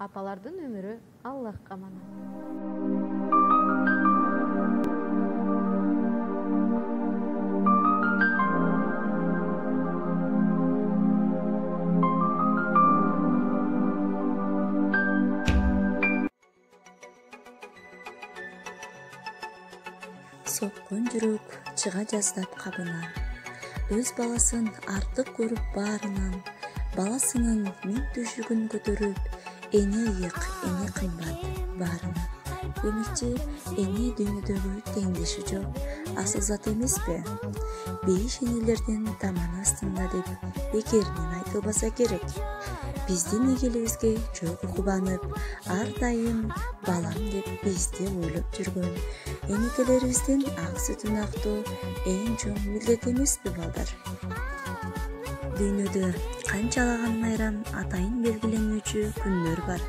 Апалардын өмүрү Аллахка аманат. Соккон жүрөк чыга жаздап кабынан, өз баласын артык көрүп баарынан, баласынын миң түшүгүн көтөрүп, эне ыйык, эне кыймбат баарынан. Демекчи, эне дүйнөдөгү теңдеши жок асыл зат эмеспи? Бейиш энелердин таманы астында деп бекеринен айтылбаса керек. Биздин эгелибизге жок кубанып, ар дайым балам деп бизди ойлоп жүргөн энекелерибиздин ак сүтүн актоо эң чоң милдет эмеспи, балдар? Дүйнөдө канчалаган майрам атайын белгиленүүчү күндөр бар.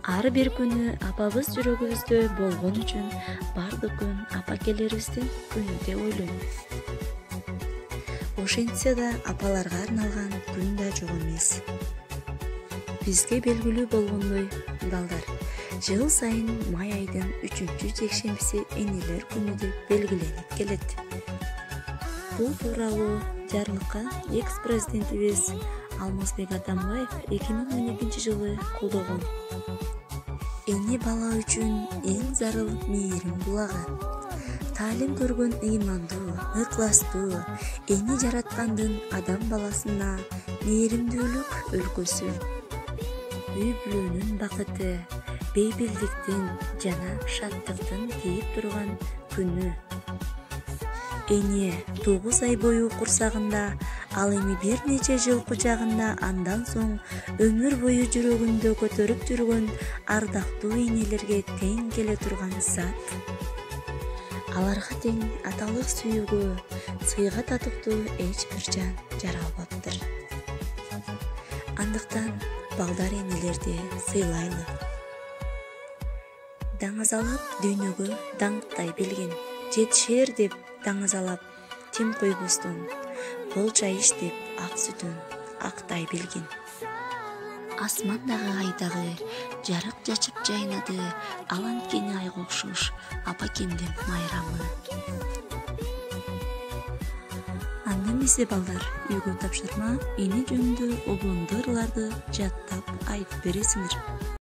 Ар бир күнү апабыз жүрөгүбүздө болгон үчүн бардык күн апакелерибиздин күнү деп ойлойм. Ошентсе да апаларга арналган күн да жок эмес. Бизге белгилүү болгондой, балдар, жыл сайын май айдын 3-чү жекшембиси энелер күнү деп белгиленип келет. Бул тууралуу жарлыкка экс-президентибиз Алмазбек Атамбаев 2012 жылы колдогон. Эне бала үчүн эң зарыл мээрим булагы. Таалим көргөн ыймандуу, ыкластуу эне жараткандын адам баласына мээримдүүлүк өлкөсү. Үй-бүлөнүн бакыты, бейбилдиктин жана шаттыктын тийип турган күнү. Эне 9 ай бою курсагында, ал эми бир нече жыл кучагында, андан соң өмүр бою жүрөгүндө көтөрүп жүргөн ардактуу энелерге тең келе турган зат. Аларга тең аталык сүйүүгө, сыйга татыктуу эч бир жан жара албаптыр. Андыктан балдар энелерди сыйлайлы. Даңазалап дүйнөгө даңктай билген, жетишер деп даңазалап тим койбостон, кол чайыш деп ак сүтүн актай билген. Асмандагы айдагы жарык чачып жайнады, ал анткени айга окшош апакемдин майрамы. Анда эмесе, балдар, үйгө тапшырма эне жөнүндө обондуу ырларды жаттап айтып бересиңер.